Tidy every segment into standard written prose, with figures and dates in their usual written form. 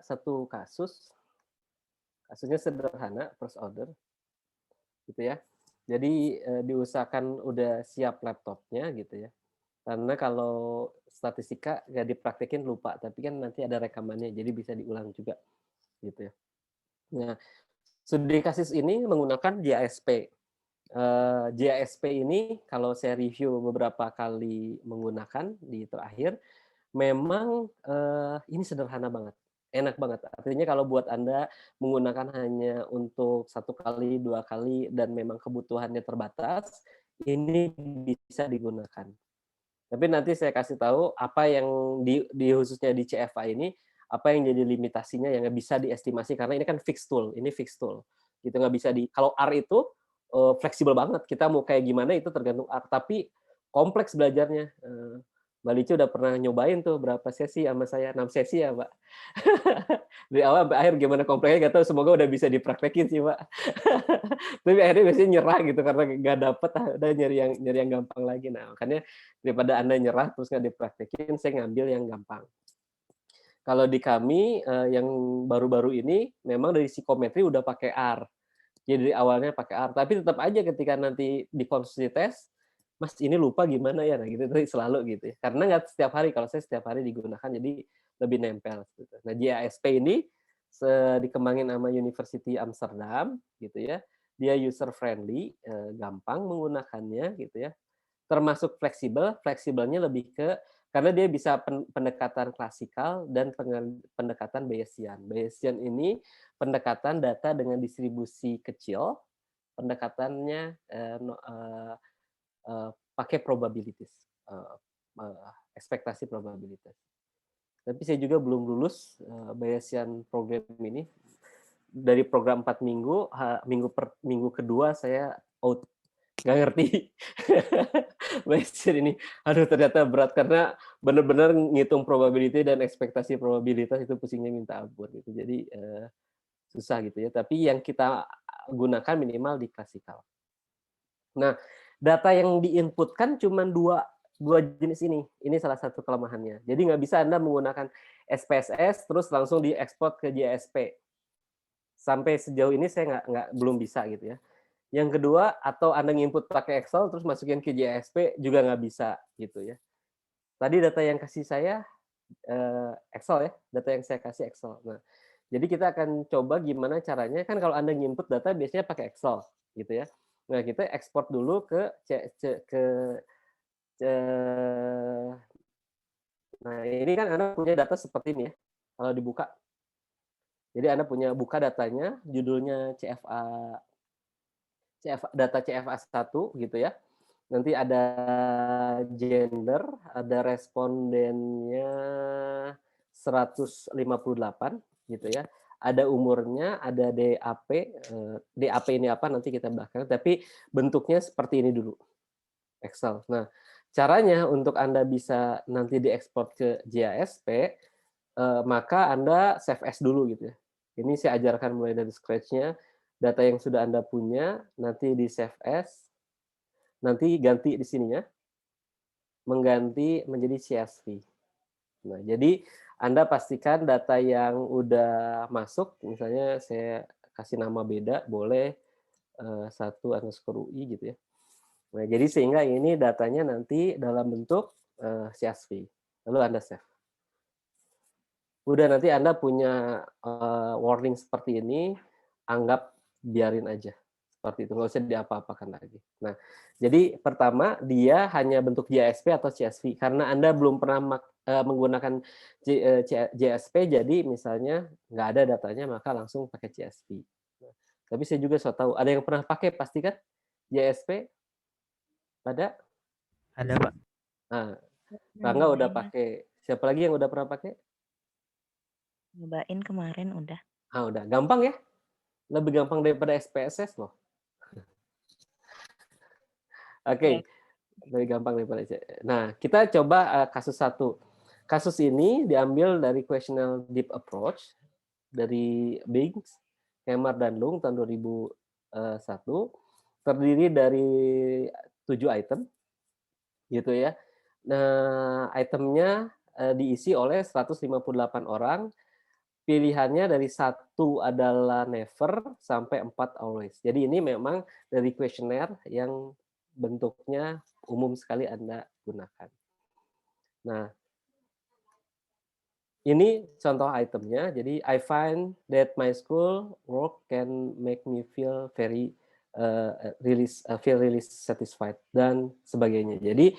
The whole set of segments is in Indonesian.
satu kasusnya sederhana, first order, gitu ya. Jadi diusahakan udah siap laptopnya gitu ya. Karena kalau statistika nggak dipraktekin lupa, tapi kan nanti ada rekamannya, jadi bisa diulang juga gitu ya. Nah, studi kasus ini menggunakan JASP. JASP ini kalau saya review beberapa kali menggunakan di terakhir, memang ini sederhana banget, enak banget. Artinya kalau buat Anda menggunakan hanya untuk 1 kali, 2 kali, dan memang kebutuhannya terbatas, ini bisa digunakan. Tapi nanti saya kasih tahu apa yang di khususnya di CFA ini, apa yang jadi limitasinya yang nggak bisa diestimasi, karena ini kan fixed tool, ini fixed tool. Gitu, nggak bisa kalau R itu fleksibel banget, kita mau kayak gimana itu tergantung R, tapi kompleks belajarnya. Mbak Lici udah pernah nyobain tuh berapa sesi sama saya, 6 sesi ya, Mbak. Dari awal sampai akhir gimana kompleksnya nggak tahu, semoga udah bisa dipraktekin sih, Mbak. Tapi akhirnya biasanya nyerah gitu karena nggak dapet, udah nyari yang gampang lagi. Nah, makanya daripada Anda nyerah terus nggak dipraktekin, saya ngambil yang gampang. Kalau di kami yang baru-baru ini memang dari psikometri udah pakai R. Jadi awalnya pakai R, tapi tetap aja ketika nanti di konsultasi tes, Mas ini lupa gimana ya, nah gitu selalu gitu ya. Karena nggak setiap hari, kalau saya setiap hari digunakan jadi lebih nempel. Gitu. Nah JASP ini dikembangin sama University Amsterdam gitu ya. Dia user friendly, gampang menggunakannya gitu ya. Termasuk fleksibel, fleksibelnya lebih ke karena dia bisa pendekatan klasikal dan pendekatan Bayesian. Bayesian ini pendekatan data dengan distribusi kecil, pendekatannya pakai probabilities, ekspektasi probabilitas. Tapi saya juga belum lulus Bayesian program ini. Dari program 4 minggu, minggu kedua saya out, nggak ngerti. Bayesian ini, aduh ternyata berat karena benar-benar ngitung probability dan ekspektasi probabilitas itu pusingnya minta ampun gitu. Jadi susah gitu ya. Tapi yang kita gunakan minimal di klasikal. Nah, data yang diinputkan cuma dua jenis ini. Ini salah satu kelemahannya. Jadi nggak bisa Anda menggunakan SPSS terus langsung diekspor ke JSP. Sampai sejauh ini saya belum bisa gitu ya. Yang kedua, atau Anda nginput pakai Excel terus masukin ke JSP juga nggak bisa gitu ya. Tadi data yang kasih saya Excel ya, data yang saya kasih Excel. Nah, jadi kita akan coba gimana caranya, kan kalau Anda nginput data biasanya pakai Excel gitu ya. Nah, kita ekspor dulu ke nah ini kan Anda punya data seperti ini ya. Kalau dibuka. Jadi Anda buka datanya, judulnya data CFA 1 gitu ya. Nanti ada gender, ada respondennya 158 gitu ya. Ada umurnya, ada DAP. DAP ini apa nanti kita bahas. Tapi bentuknya seperti ini dulu. Excel. Nah, caranya untuk Anda bisa nanti diekspor ke JASP, maka Anda save as dulu gitu ya. Ini saya ajarkan mulai dari scratch-nya. Data yang sudah Anda punya, nanti di save as, nanti ganti di sininya, mengganti menjadi CSV. Nah, jadi Anda pastikan data yang udah masuk, misalnya saya kasih nama beda, boleh 1_UI gitu ya. Nah, jadi sehingga ini datanya nanti dalam bentuk CSV. Lalu Anda save. Udah nanti Anda punya warning seperti ini, anggap biarin aja. Seperti itu, nggak usah diapa-apakan lagi. Nah, jadi pertama dia hanya bentuk JSP atau CSV. Karena Anda belum pernah menggunakan JSP, jadi misalnya nggak ada datanya, maka langsung pakai CSV. Nah, tapi saya juga so tahu, ada yang pernah pakai pasti kan JSP? Ada? Ada, Pak. Nah, Rangga udah pakai. Siapa lagi yang udah pernah pakai? Nyobain kemarin udah. Udah. Gampang ya? Lebih gampang daripada SPSS loh. Oke. Lebih gampang daripada Nah, kita coba kasus satu. Kasus ini diambil dari questionnaire deep approach dari Biggs, Hemar dan Lung tahun 2001. Terdiri dari 7 item gitu ya. Nah, itemnya diisi oleh 158 orang. pilihannya dari 1 adalah never sampai 4 always. Jadi ini memang dari kuesioner yang bentuknya umum sekali Anda gunakan. Nah, ini contoh itemnya. Jadi I find that my school work can make me feel feel really satisfied dan sebagainya. Jadi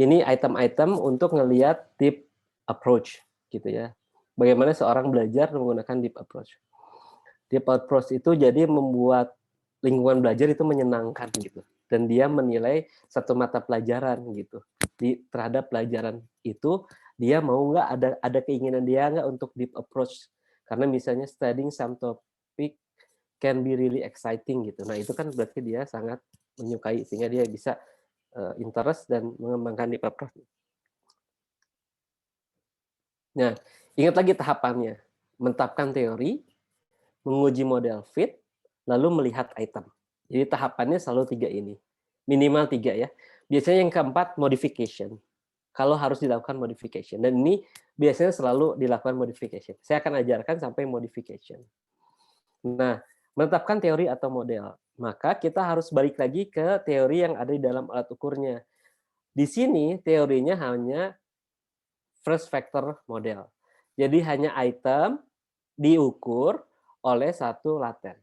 ini item-item untuk ngelihat deep approach gitu ya. Bagaimana seorang belajar menggunakan deep approach. Deep approach itu jadi membuat lingkungan belajar itu menyenangkan gitu. Dan dia menilai satu mata pelajaran gitu. Terhadap pelajaran itu dia mau nggak ada keinginan dia nggak untuk deep approach, karena misalnya studying some topic can be really exciting gitu. Nah itu kan berarti dia sangat menyukai sehingga dia bisa interest dan mengembangkan deep approach. Nah ingat lagi tahapannya, menetapkan teori, menguji model fit, lalu melihat item. Jadi tahapannya selalu 3 ini, minimal 3 ya. Biasanya yang keempat modification. Kalau harus dilakukan modification. Dan ini biasanya selalu dilakukan modification. Saya akan ajarkan sampai modification. Nah, menetapkan teori atau model. Maka kita harus balik lagi ke teori yang ada di dalam alat ukurnya. Di sini teorinya hanya first factor model. Jadi hanya item diukur oleh satu laten.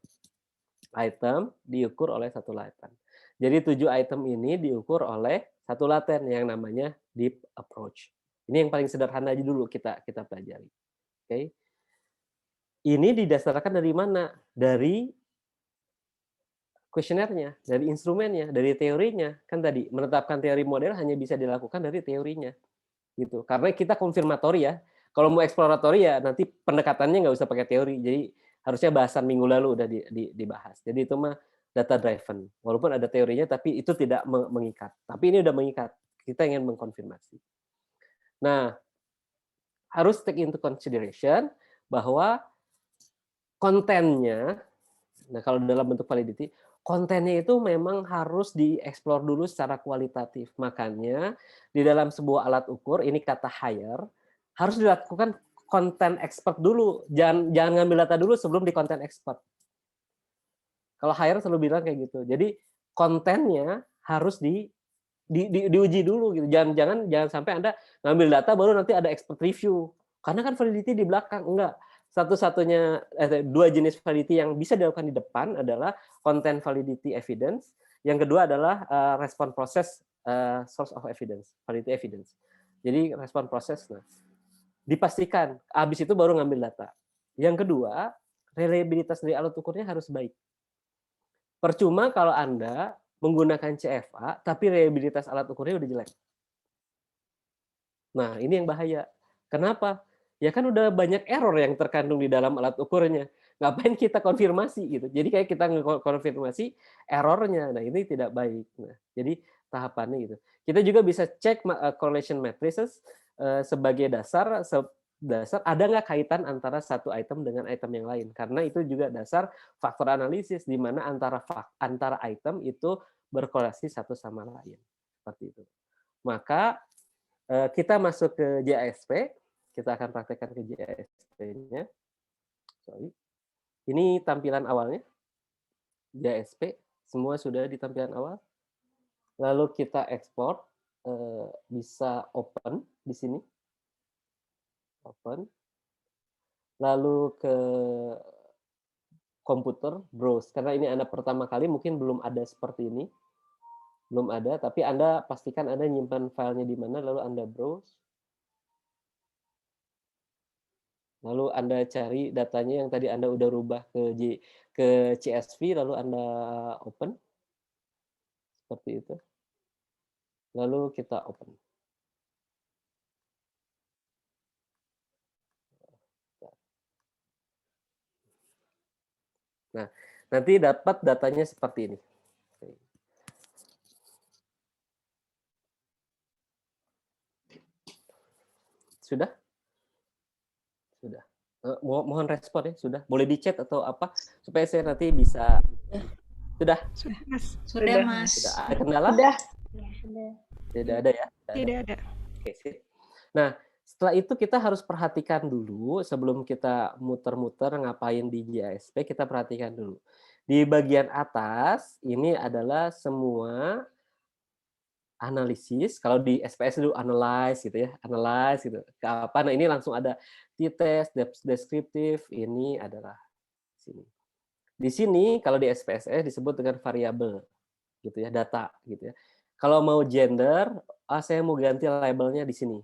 Item diukur oleh satu laten. Jadi 7 item ini diukur oleh satu laten yang namanya deep approach. Ini yang paling sederhana aja dulu kita pelajari. Oke. Ini didasarkan dari mana? Dari kuesionernya, dari instrumennya, dari teorinya. Kan tadi menetapkan teori model hanya bisa dilakukan dari teorinya. Gitu. Karena kita konfirmatori ya. Kalau mau eksploratori ya nanti pendekatannya nggak usah pakai teori. Jadi harusnya bahasan minggu lalu udah dibahas. Jadi itu mah data driven. Walaupun ada teorinya tapi itu tidak mengikat. Tapi ini udah mengikat. Kita ingin mengkonfirmasi. Nah, harus take into consideration bahwa kontennya, nah kalau dalam bentuk validity, kontennya itu memang harus dieksplor dulu secara kualitatif. Makanya di dalam sebuah alat ukur, ini kata hire, harus dilakukan konten expert dulu. Jangan ngambil data dulu sebelum di konten expert. Kalau hire selalu bilang kayak gitu. Jadi kontennya harus diuji dulu gitu. Jangan sampai Anda ngambil data baru nanti ada expert review. Karena kan validity di belakang, enggak. Satu-satunya 2 jenis validity yang bisa dilakukan di depan adalah content validity evidence, yang kedua adalah respon proses source of evidence, validity evidence. Jadi respon proses, nah dipastikan habis itu baru ngambil data. Yang kedua, reliabilitas dari alat ukurnya harus baik. Percuma kalau Anda menggunakan CFA, tapi reliabilitas alat ukurnya udah jelek. Nah, ini yang bahaya. Kenapa? Ya kan udah banyak error yang terkandung di dalam alat ukurnya. Ngapain kita konfirmasi gitu. Jadi kayak kita konfirmasi errornya. Nah, ini tidak baik. Nah, jadi tahapannya gitu. Kita juga bisa cek correlation matrices sebagai dasar ada nggak kaitan antara satu item dengan item yang lain. Karena itu juga dasar faktor analisis di mana antara item itu berkorelasi satu sama lain. Seperti itu. Maka kita masuk ke JASP, kita akan praktekkan ke JASP-nya. Sorry. Ini tampilan awalnya. JASP, semua sudah di tampilan awal. Lalu kita ekspor, bisa open di sini. Open. Lalu ke komputer, browse. Karena ini Anda pertama kali, mungkin belum ada seperti ini. Belum ada, tapi Anda pastikan Anda nyimpan filenya di mana, lalu Anda browse. Lalu Anda cari datanya yang tadi Anda udah rubah ke CSV, lalu Anda open. Seperti itu. Lalu kita open. Nah, nanti dapat datanya seperti ini. Sudah? Sudah. Mohon respon ya, sudah. Boleh di chat atau apa supaya saya nanti bisa. Sudah? Sudah, Mas. Sudah, Mas. Sudah. Ada kendala? Sudah. Tidak ada ya? Tidak ada. Oke, sip. Nah, Setelah itu kita harus perhatikan dulu sebelum kita muter-muter ngapain di JASP, kita perhatikan dulu. Di bagian atas ini adalah semua analisis, kalau di SPS dulu analyze gitu ya, analyze gitu. Ke apa? Nah, ini langsung ada t-test, deskriptif, ini adalah sini. Di sini kalau di SPSS disebut dengan variabel gitu ya, data gitu ya. Kalau mau gender, saya mau ganti labelnya di sini.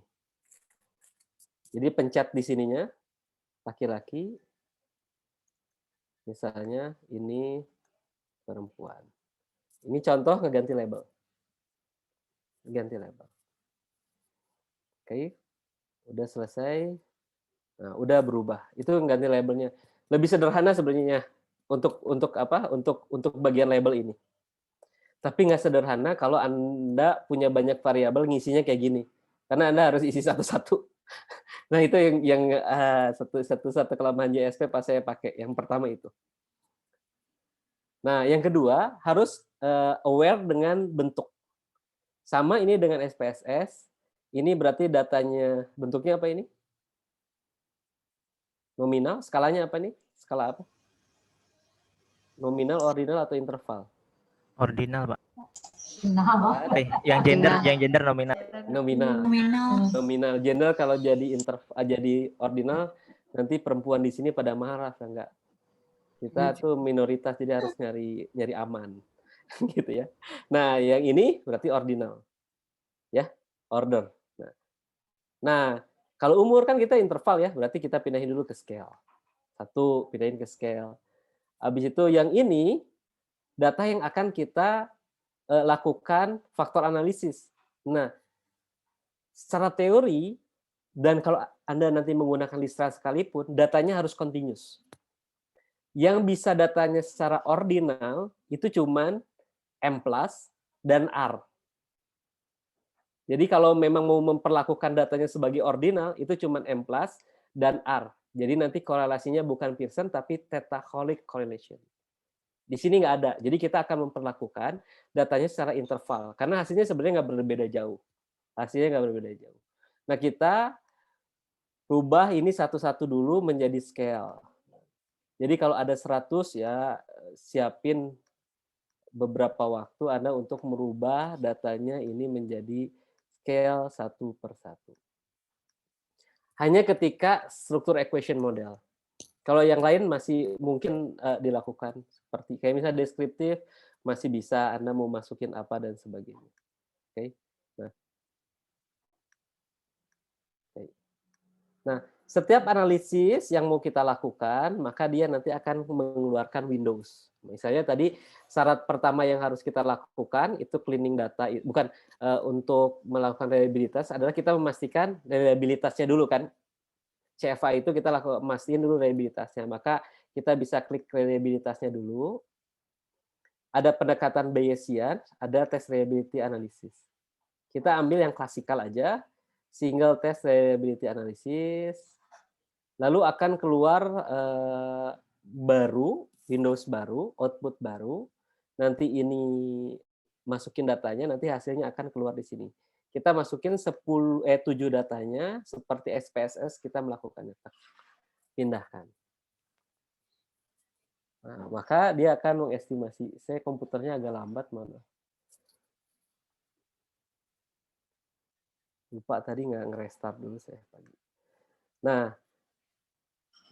Jadi pencet di sininya laki-laki, misalnya ini perempuan. Ini contoh ngeganti label. Ganti label. Oke, udah selesai. Nah, udah berubah. Itu ganti labelnya. Lebih sederhana sebenarnya untuk apa? Untuk bagian label ini. Tapi nggak sederhana kalau Anda punya banyak variabel ngisinya kayak gini. Karena Anda harus isi satu-satu. Nah, itu yang satu kelemahan JSP pas saya pakai. Yang pertama itu. Nah, yang kedua harus aware dengan bentuk. Sama ini dengan SPSS. Ini berarti datanya bentuknya apa ini? Nominal, skalanya apa nih? Skala apa? Nominal, ordinal, atau interval? Ordinal, Pak. Nah, Yang gender nominal. Nominal. Gender kalau jadi jadi ordinal, nanti perempuan di sini pada marah, enggak? Kita tuh minoritas, jadi harus nyari aman, gitu ya. Nah, yang ini berarti ordinal, ya, order. Nah, kalau umur kan kita interval ya, berarti kita pindahin dulu ke scale. Satu, pindahin ke scale. Habis itu yang ini data yang akan kita lakukan faktor analisis. Nah, secara teori dan kalau Anda nanti menggunakan Listra sekalipun, datanya harus continuous. Yang bisa datanya secara ordinal itu cuman M+ dan R. Jadi kalau memang mau memperlakukan datanya sebagai ordinal, itu cuman M+ dan R. Jadi nanti korelasinya bukan Pearson, tapi theta-Holic correlation. Di sini nggak ada. Jadi kita akan memperlakukan datanya secara interval. Karena hasilnya sebenarnya nggak berbeda jauh. Hasilnya nggak berbeda jauh. Nah, kita rubah ini satu-satu dulu menjadi scale. Jadi kalau ada 100 ya siapin beberapa waktu Anda untuk merubah datanya ini menjadi scale 1/1. Hanya ketika struktur equation model. Kalau yang lain masih mungkin dilakukan seperti kayak misalnya deskriptif masih bisa Anda mau masukin apa dan sebagainya. Oke. Nah, setiap analisis yang mau kita lakukan, maka dia nanti akan mengeluarkan Windows. Misalnya tadi syarat pertama yang harus kita lakukan itu cleaning data, bukan untuk melakukan reliabilitas adalah kita memastikan reliabilitasnya dulu kan. CFA itu kita lakukan mastiin dulu reliabilitasnya. Maka kita bisa klik reliabilitasnya dulu. Ada pendekatan Bayesian, ada tes reliability analysis. Kita ambil yang klasikal aja, single test reliability analysis, lalu akan keluar baru, Windows baru, output baru, nanti ini masukin datanya, nanti hasilnya akan keluar di sini. Kita masukin 7 datanya, seperti SPSS kita melakukannya. Pindahkan. Nah, maka dia akan mengestimasi. Saya komputernya agak lambat, mana? Lupa tadi nggak nge-restart dulu saya pagi. Nah,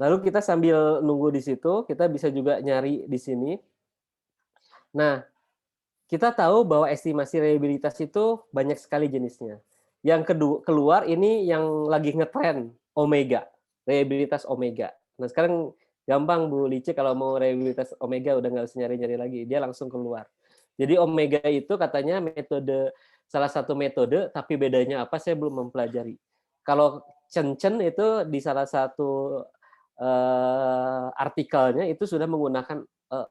lalu kita sambil nunggu di situ, kita bisa juga nyari di sini. Nah, kita tahu bahwa estimasi reliabilitas itu banyak sekali jenisnya. Yang kedua keluar ini yang lagi ngetren, omega, reliabilitas omega. Nah, sekarang gampang Bu Lice kalau mau reliabilitas omega udah nggak usah nyari-nyari lagi, dia langsung keluar. Jadi omega itu katanya salah satu metode, tapi bedanya apa saya belum mempelajari. Kalau Chen itu di salah satu artikelnya itu sudah menggunakan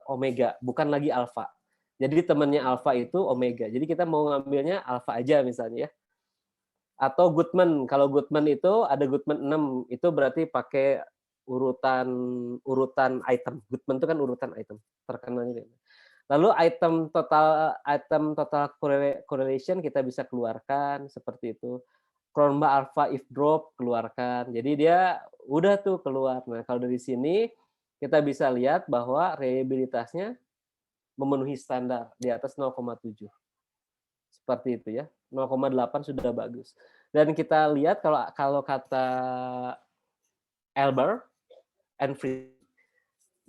omega, bukan lagi alfa. Jadi temannya alfa itu omega. Jadi kita mau ngambilnya alfa aja misalnya ya. Atau Goodman, kalau Goodman itu ada Goodman 6, itu berarti pakai urutan item. Goodman itu kan urutan item, terkenalnya. Lalu item total correlation kita bisa keluarkan seperti itu. Cronbach alpha if drop keluarkan. Jadi dia udah tuh keluar. Nah, kalau dari sini kita bisa lihat bahwa reliabilitasnya memenuhi standar di atas 0,7. Seperti itu ya. 0,8 sudah bagus. Dan kita lihat kalau kata Elber and Fried,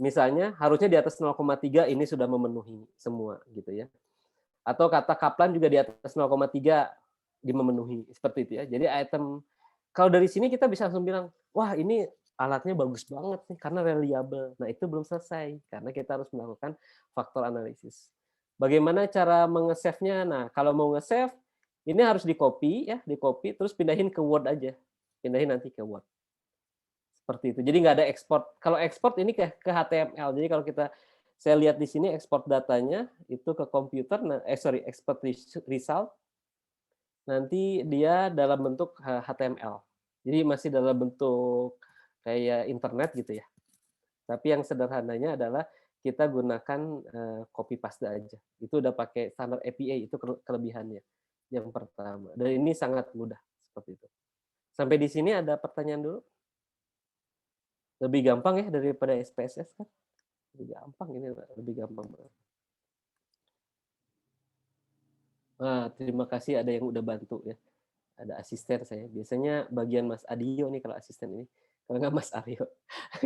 misalnya harusnya di atas 0,3 ini sudah memenuhi semua gitu ya. Atau kata Kaplan juga di atas 0,3 memenuhi seperti itu ya. Jadi item kalau dari sini kita bisa langsung bilang, wah ini alatnya bagus banget nih karena reliable. Nah itu belum selesai karena kita harus melakukan faktor analisis. Bagaimana cara mengesave-nya? Nah kalau mau nge-save ini harus di-copy ya, di-copy terus pindahin ke Word aja. Pindahin nanti ke Word. Seperti itu. Jadi nggak ada ekspor. Kalau ekspor ini ke HTML. Jadi kalau saya lihat di sini ekspor datanya itu ke komputer, export result, nanti dia dalam bentuk HTML. Jadi masih dalam bentuk kayak internet gitu ya. Tapi yang sederhananya adalah kita gunakan copy paste aja. Itu udah pakai standar API, itu kelebihannya. Yang pertama. Dan ini sangat mudah seperti itu. Sampai di sini ada pertanyaan dulu? Lebih gampang ya daripada SPSS kan? Lebih gampang ini, lebih gampang banget. Nah, terima kasih ada yang udah bantu ya. Ada asisten saya. Biasanya bagian Mas Adio nih kalau asisten ini. Kalau nggak Mas Aryo.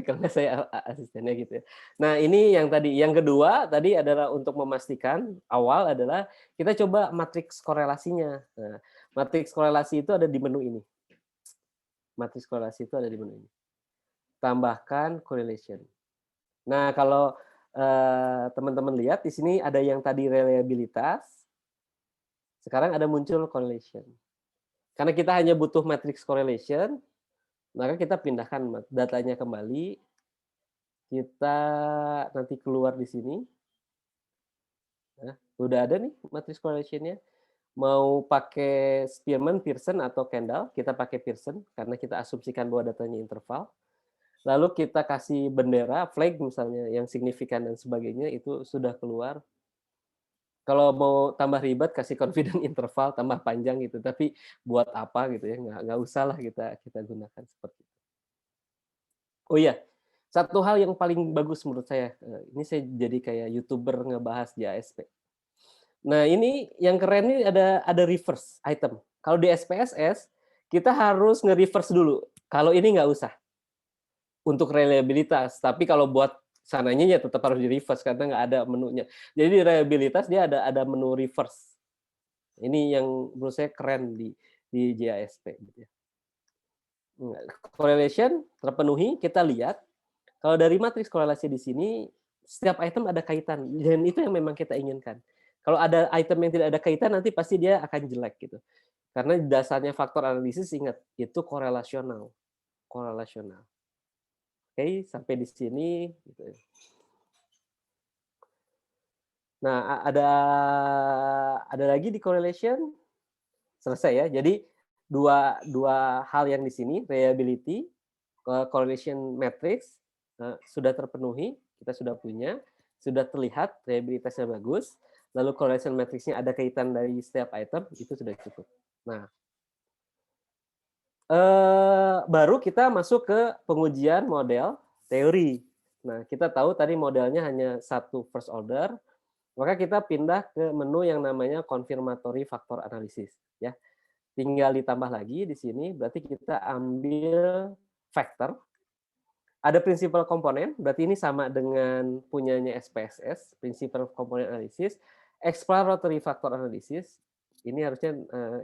Kalau nggak saya asistennya gitu ya. Nah ini yang tadi. Yang kedua tadi adalah untuk memastikan awal adalah kita coba matriks korelasinya. Nah, matriks korelasi itu ada di menu ini. Matriks korelasi itu ada di menu ini. Tambahkan correlation. Nah kalau teman-teman lihat di sini ada yang tadi reliabilitas. Sekarang ada muncul correlation. Karena kita hanya butuh matrix correlation, maka kita pindahkan datanya kembali. Kita nanti keluar di sini. Nah, udah ada nih matrix correlation-nya. Mau pakai Spearman, Pearson, atau Kendall, kita pakai Pearson karena kita asumsikan bahwa datanya interval. Lalu kita kasih bendera, flag misalnya, yang signifikan dan sebagainya, itu sudah keluar. Kalau mau tambah ribet kasih confidence interval tambah panjang gitu, tapi buat apa gitu ya, nggak usah lah kita gunakan seperti itu. Oh iya, satu hal yang paling bagus menurut saya, ini saya jadi kayak YouTuber ngebahas di ASP. Nah ini yang keren ini ada reverse item. Kalau di SPSS kita harus nge-reverse dulu. Kalau ini nggak usah untuk reliabilitas, tapi kalau buat sananya ya tetap harus di reverse karena nggak ada menunya. Jadi di reliabilitas dia ada menu reverse. Ini yang menurut saya keren di JASP. Gitu ya. Correlation terpenuhi, kita lihat kalau dari matriks korelasi di sini setiap item ada kaitan dan itu yang memang kita inginkan. Kalau ada item yang tidak ada kaitan nanti pasti dia akan jelek gitu. Karena dasarnya faktor analisis ingat itu korelasional. Korelasional. Oke, sampai di sini gitu. Nah, ada lagi di correlation selesai ya. Jadi dua hal yang di sini, reliability, correlation matrix sudah terpenuhi, kita sudah punya, sudah terlihat reliabilitasnya bagus, lalu correlation matrixnya ada kaitan dari setiap item, itu sudah cukup. Nah, baru kita masuk ke pengujian model teori. Nah, kita tahu tadi modelnya hanya satu first order, maka kita pindah ke menu yang namanya confirmatory factor analysis. Ya, tinggal ditambah lagi di sini, berarti kita ambil factor. Ada principal komponen, berarti ini sama dengan punyanya SPSS, principal component analysis, exploratory factor analysis. Ini harusnya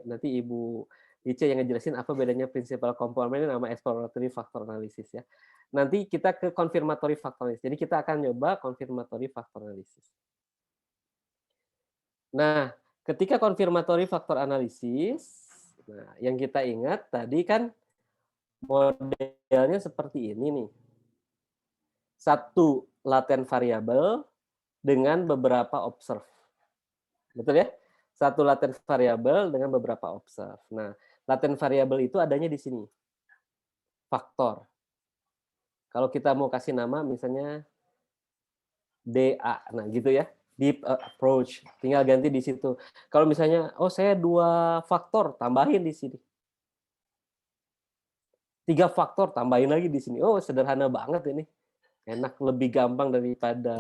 nanti Ibu Ice yang ngejelasin apa bedanya principal component sama exploratory factor analysis ya. Nanti kita ke confirmatory factor analysis. Jadi kita akan nyoba confirmatory factor analysis. Nah, ketika confirmatory factor analysis, nah yang kita ingat tadi kan modelnya seperti ini nih. Satu laten variabel dengan beberapa observe. Betul ya? Satu laten variabel dengan beberapa observe. Nah, laten variabel itu adanya di sini. Faktor. Kalau kita mau kasih nama misalnya DA. Nah, gitu ya. Deep approach. Tinggal ganti di situ. Kalau misalnya, oh saya 2 faktor, tambahin di sini. 3 faktor tambahin lagi di sini. Oh, sederhana banget ini. Enak, lebih gampang daripada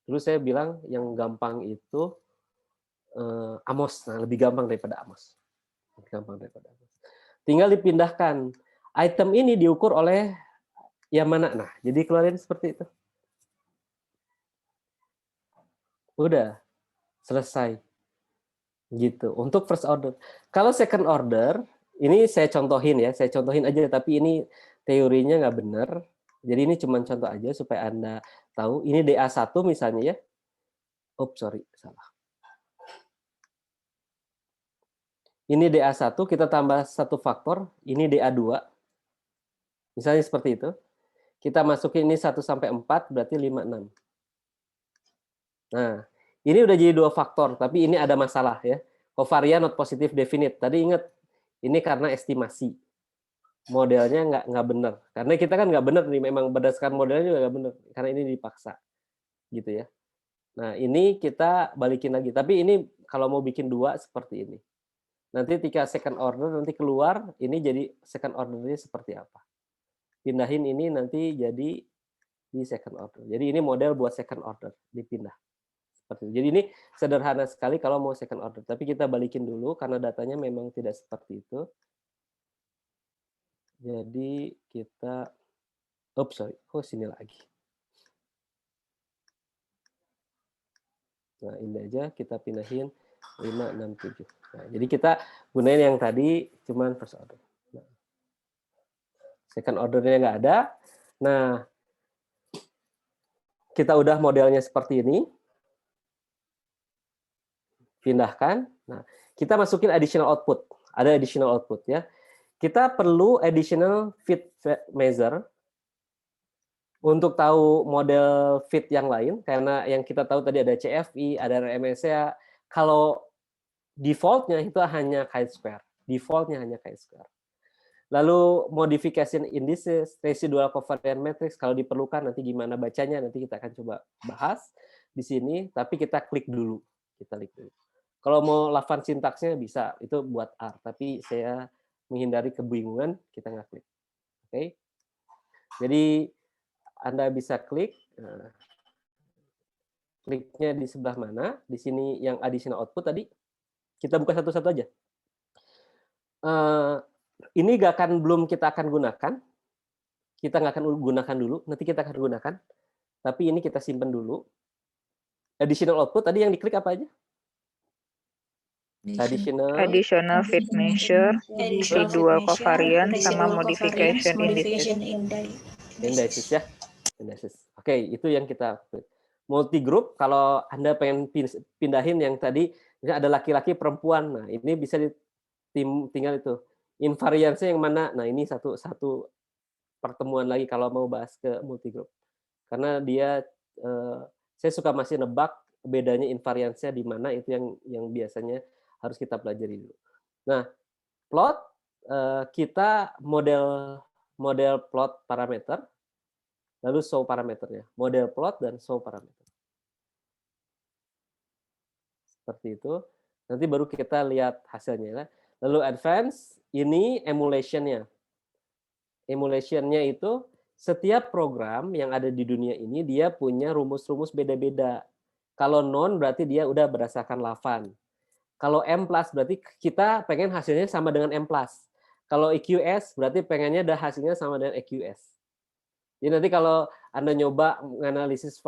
dulu saya bilang yang gampang itu Amos. Nah, lebih gampang daripada Amos. Lebih gampang daripada Amos. Tinggal dipindahkan. Item ini diukur oleh yang mana? Nah, jadi keluarin seperti itu. Udah selesai. Gitu. Untuk first order. Kalau second order, ini saya contohin ya, saya contohin aja, tapi ini teorinya nggak benar. Jadi ini cuma contoh aja supaya Anda tahu. Ini DA1 misalnya ya. Sorry, salah. Ini DA1, kita tambah satu faktor, ini DA2. Misalnya seperti itu. Kita masukin ini 1 sampai 4, berarti 5, 6. Nah, ini udah jadi 2 faktor, tapi ini ada masalah ya. Covariant not positive definite. Tadi ingat, ini karena estimasi. Modelnya nggak benar. Karena kita kan nggak benar nih, memang berdasarkan modelnya juga nggak benar. Karena ini dipaksa. Gitu ya. Nah, ini kita balikin lagi. Tapi ini kalau mau bikin 2 seperti ini. Nanti ketika second order, nanti keluar, ini jadi second order-nya seperti apa. Pindahin ini nanti jadi di second order. Jadi ini model buat second order, dipindah. Seperti itu. Jadi ini sederhana sekali kalau mau second order. Tapi kita balikin dulu, karena datanya memang tidak seperti itu. Jadi kita, sini lagi. Nah, ini aja kita pindahin 5, 6, 7. Nah, jadi kita gunain yang tadi cuman first order. Nah, second ordernya nggak ada. Nah, kita udah modelnya seperti ini. Pindahkan. Nah, kita masukin additional output. Ada additional output ya. Kita perlu additional fit measure untuk tahu model fit yang lain, karena yang kita tahu tadi ada CFI, ada RMSA. Kalau default-nya itu hanya chi-square. Default-nya hanya chi-square. Lalu modification indices, residual covariance matrix, kalau diperlukan nanti gimana bacanya, nanti kita akan coba bahas di sini, tapi kita klik dulu. Kita klik dulu. Kalau mau lavan sintaksnya bisa, itu buat R, tapi saya menghindari kebingungan, kita nggak klik. Oke. Jadi Anda bisa klik, kliknya di sebelah mana, di sini yang additional output tadi, kita buka satu-satu aja. Ini belum kita akan gunakan, kita nggak akan gunakan dulu, nanti kita akan gunakan, tapi ini kita simpan dulu. Additional output, tadi yang diklik apa aja? Additional fit measure, residual covariance, sama modification indices ya. Indices. Oke, itu yang kita multi group. Kalau Anda pengen pindahin yang tadi, misalnya ada laki-laki perempuan, nah ini bisa tinggal itu invariansinya yang mana. Nah ini satu pertemuan lagi kalau mau bahas ke multi group, karena dia saya suka masih nebak bedanya invariansinya di mana, itu yang biasanya harus kita pelajari dulu. Nah, plot kita model plot parameter, lalu show parameternya, model plot dan show parameter. Seperti itu. Nanti baru kita lihat hasilnya. Lalu advance, ini emulation-nya. Emulation-nya itu setiap program yang ada di dunia ini dia punya rumus-rumus beda-beda. Kalau non berarti dia udah berdasarkan lavan. Kalau M+ berarti kita pengen hasilnya sama dengan M+. Kalau EQS berarti pengennya ada hasilnya sama dengan EQS. Jadi nanti kalau Anda nyoba menganalisis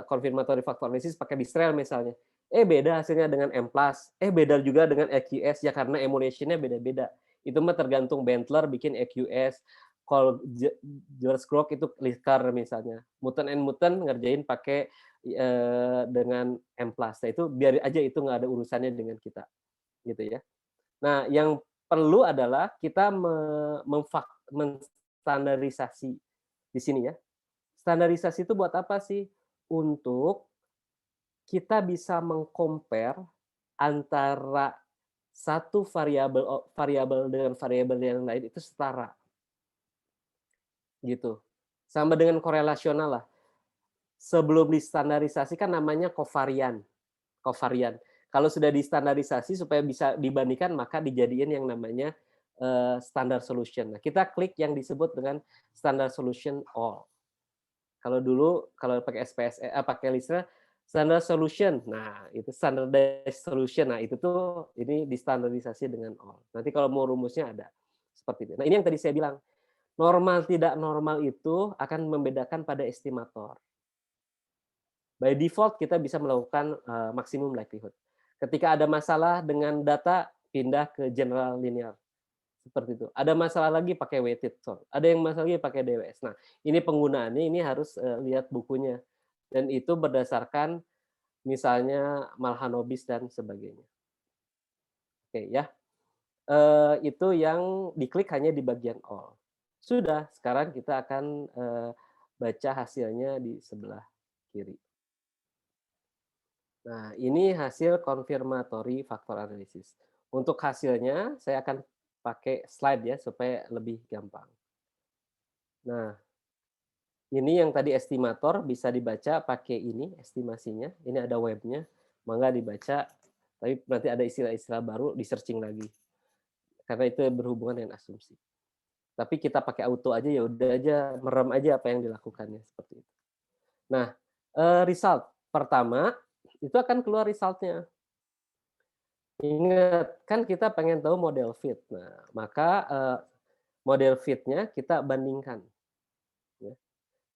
confirmatory factor analysis pakai Mistral misalnya, beda hasilnya dengan M+, beda juga dengan EQS ya karena emulation-nya beda-beda. Itu mah tergantung Bentler bikin EQS, kalau George Grock itu Likar misalnya. Mutant and Mutant ngerjain pakai dengan M+. Nah, itu biar aja, itu nggak ada urusannya dengan kita. Gitu ya. Nah, yang perlu adalah kita menstandarisasi di sini ya. Standarisasi itu buat apa sih? Untuk kita bisa mengcompare antara satu variabel dengan variabel yang lain itu setara. Gitu. Sama dengan korelasional lah. Sebelum distandarisasi kan namanya kovarian. Kalau sudah distandarisasi supaya bisa dibandingkan, maka dijadiin yang namanya standard solution. Nah, kita klik yang disebut dengan standard solution all. Kalau dulu kalau pakai SPSS, pakai Listra standard solution. Nah, itu standardized solution. Nah, itu tuh ini distandardisasi dengan all. Nanti kalau mau rumusnya ada seperti itu. Nah, ini yang tadi saya bilang. Normal tidak normal itu akan membedakan pada estimator. By default kita bisa melakukan maksimum likelihood. Ketika ada masalah dengan data, pindah ke general linear. Seperti itu. Ada masalah lagi pakai weighted sort. Ada yang masalah lagi pakai DWS. Nah, ini penggunaannya ini harus lihat bukunya. Dan itu berdasarkan misalnya Malhanobis dan sebagainya. Oke ya. Itu yang diklik hanya di bagian all. Sudah, sekarang kita akan baca hasilnya di sebelah kiri. Nah, ini hasil confirmatory factor analysis. Untuk hasilnya, saya akan pakai slide ya, supaya lebih gampang. Nah, ini yang tadi estimator bisa dibaca pakai ini, estimasinya. Ini ada webnya, mangga dibaca. Tapi nanti ada istilah-istilah baru, di-searching lagi. Karena itu berhubungan dengan asumsi. Tapi kita pakai auto aja, ya udah aja merem aja apa yang dilakukannya seperti itu. Nah, result pertama itu akan keluar resultnya. Ingat kan kita pengen tahu model fit. Nah, maka model fitnya kita bandingkan. Ya.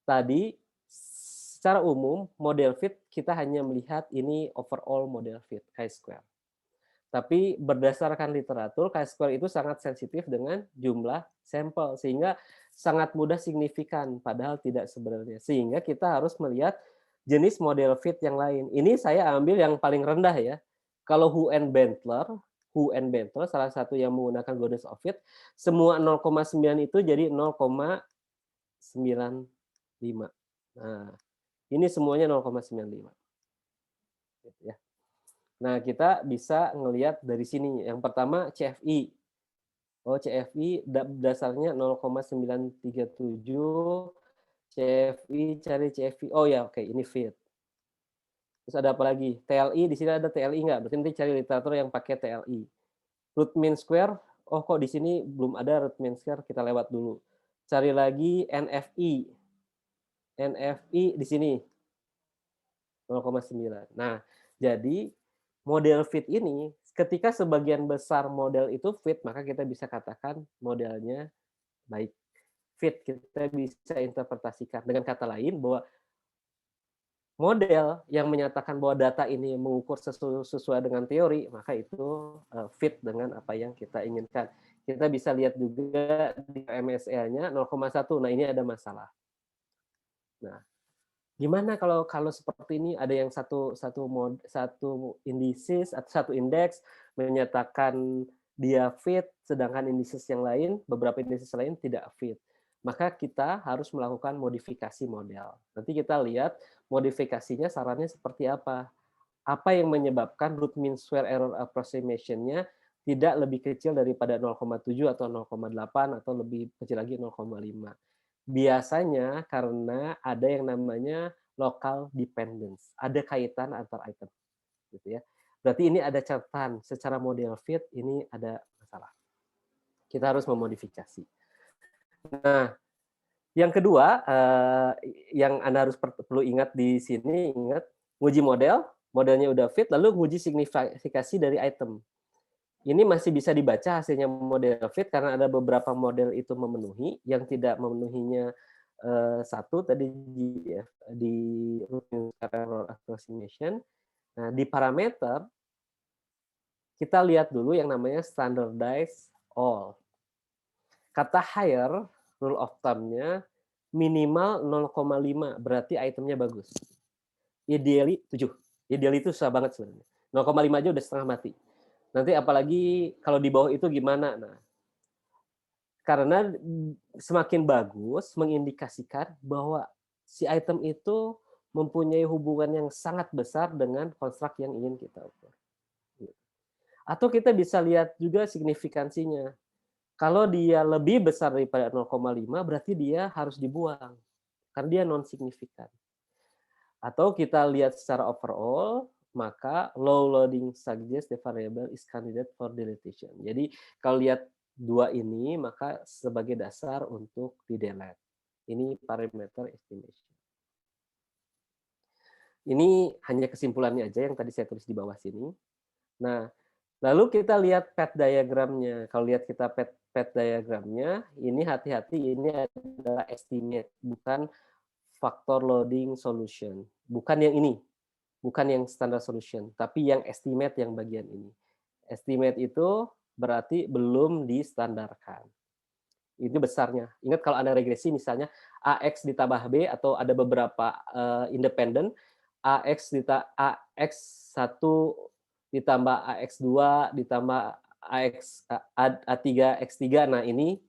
Tadi secara umum model fit kita hanya melihat ini overall model fit chi-square. Tapi berdasarkan literatur, chi-square itu sangat sensitif dengan jumlah sampel, sehingga sangat mudah signifikan, padahal tidak sebenarnya. Sehingga kita harus melihat jenis model fit yang lain. Ini saya ambil yang paling rendah ya. Kalau Hu and Bentler salah satu yang menggunakan goodness of fit, semua 0,9 itu jadi 0,95. Nah, ini semuanya 0,95. Gitu ya. Nah, kita bisa ngelihat dari sini. Yang pertama CFI. Oh, CFI dasarnya 0,937. CFI, cari CFI. Oh ya, oke, ini fit. Terus ada apa lagi? TLI, di sini ada TLI nggak? Berarti nanti cari literatur yang pakai TLI. Root mean square, oh kok di sini belum ada root mean square, kita lewat dulu. Cari lagi NFI. NFI di sini 0,9. Nah, jadi model fit ini ketika sebagian besar model itu fit, maka kita bisa katakan modelnya baik. Fit kita bisa interpretasikan dengan kata lain bahwa model yang menyatakan bahwa data ini mengukur sesuai dengan teori, maka itu fit dengan apa yang kita inginkan. Kita bisa lihat juga di MSE-nya 0,1. Nah, ini ada masalah. Nah, gimana kalau seperti ini ada yang satu indices atau satu indeks menyatakan dia fit, sedangkan indices yang lain, beberapa indices lain tidak fit. Maka kita harus melakukan modifikasi model. Nanti kita lihat modifikasinya sarannya seperti apa. Apa yang menyebabkan root mean square error approximation-nya tidak lebih kecil daripada 0,7 atau 0,8 atau lebih kecil lagi 0,5. Biasanya karena ada yang namanya local dependence, ada kaitan antar item, gitu ya. Berarti ini ada catatan secara model fit ini ada masalah. Kita harus memodifikasi. Nah, yang kedua yang Anda harus perlu ingat di sini, ingat nguji model, modelnya udah fit, lalu nguji signifikasi dari item. Ini masih bisa dibaca hasilnya model fit karena ada beberapa model itu memenuhi, yang tidak memenuhinya satu tadi di error approximation. Nah, di parameter kita lihat dulu yang namanya standardized all. Kata higher rule of thumb-nya minimal 0,5 berarti itemnya bagus. Ideally 7. Ideally itu susah banget sebenarnya. 0,5 aja udah setengah mati. Nanti apalagi kalau di bawah itu gimana? Nah, karena semakin bagus mengindikasikan bahwa si item itu mempunyai hubungan yang sangat besar dengan konstruk yang ingin kita ukur. Atau kita bisa lihat juga signifikansinya. Kalau dia lebih besar daripada 0,5 berarti dia harus dibuang. Karena dia non-signifikan. Atau kita lihat secara overall, maka low loading suggests the variable is candidate for deletion. Jadi kalau lihat dua ini, maka sebagai dasar untuk di-delete. Ini parameter estimation. Ini hanya kesimpulannya aja yang tadi saya tulis di bawah sini. Nah, lalu kita lihat path diagramnya. Kalau lihat kita path diagramnya, ini hati-hati, ini adalah estimate, bukan factor loading solution. Bukan yang ini, bukan yang standard solution, tapi yang estimate yang bagian ini. Estimate itu berarti belum distandarkan. Itu besarnya. Ingat kalau ada regresi misalnya AX ditambah B atau ada beberapa independen, AX1 ditambah AX2 ditambah A3 X3. Nah, ini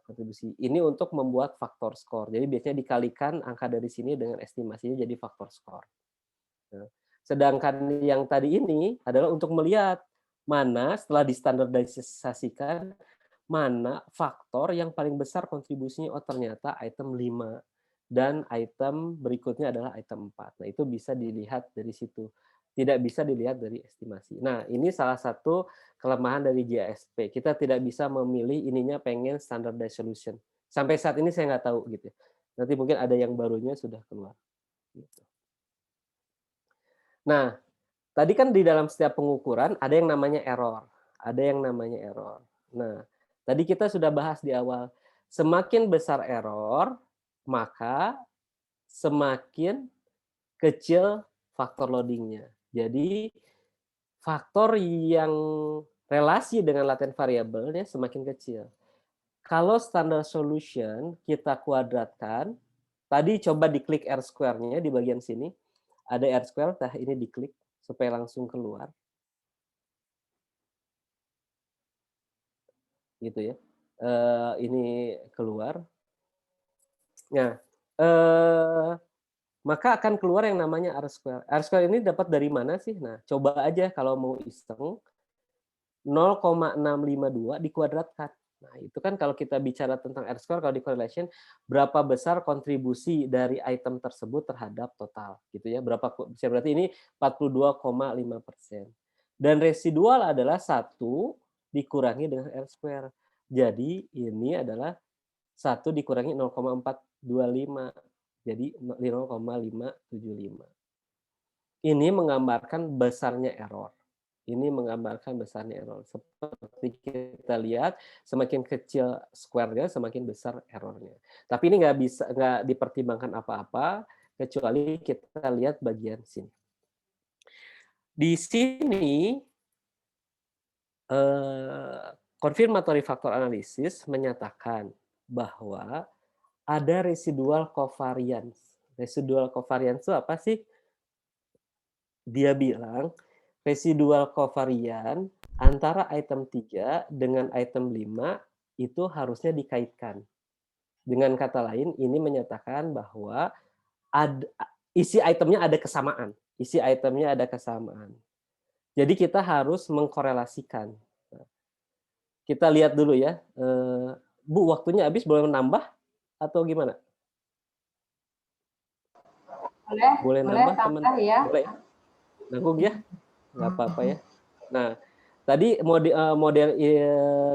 kontribusi. Ini untuk membuat faktor skor. Jadi biasanya dikalikan angka dari sini dengan estimasinya jadi faktor skor. Nah, sedangkan yang tadi ini adalah untuk melihat mana setelah distandardisasikan mana faktor yang paling besar kontribusinya, oh ternyata item 5 dan item berikutnya adalah item 4. Nah, itu bisa dilihat dari situ. Tidak bisa dilihat dari estimasi. Nah, ini salah satu kelemahan dari GISP. Kita tidak bisa memilih ininya pengen standardized solution. Sampai saat ini saya nggak tahu gitu. Nanti mungkin ada yang barunya sudah keluar. Gitu. Nah, tadi kan di dalam setiap pengukuran ada yang namanya error. Ada yang namanya error. Nah, tadi kita sudah bahas di awal, semakin besar error, maka semakin kecil faktor loadingnya. Jadi faktor yang relasi dengan latent variabelnya semakin kecil. Kalau standard solution kita kuadratkan, tadi coba diklik R square-nya di bagian sini, ada R square, ini diklik supaya langsung keluar. Gitu ya. Ini keluar. Nah, maka akan keluar yang namanya R square. R square ini dapat dari mana sih? Nah, coba aja kalau mau iseng 0,652 dikuadratkan. Nah, itu kan kalau kita bicara tentang R square, kalau di correlation, berapa besar kontribusi dari item tersebut terhadap total, gitu ya. Berarti ini 42,5%. Dan residual adalah 1 dikurangi dengan R square. Jadi ini adalah 1 dikurangi 0,425. Jadi 0,575. Ini menggambarkan besarnya error. Ini menggambarkan besarnya error. Seperti kita lihat, semakin kecil square-nya, semakin besar errornya. Tapi ini nggak dipertimbangkan apa-apa, kecuali kita lihat bagian sini. Di sini, confirmatory factor analysis menyatakan bahwa ada residual covariance. Residual covariance itu apa sih? Dia bilang residual covariance antara item 3 dengan item 5 itu harusnya dikaitkan. Dengan kata lain, ini menyatakan bahwa isi itemnya ada kesamaan. Isi itemnya ada kesamaan. Jadi kita harus mengkorelasikan. Kita lihat dulu ya. Bu, waktunya habis, boleh menambah atau gimana? Boleh nambah, teman? Ya. Boleh. Nanggung ya? Nggak apa-apa ya. Nah, tadi model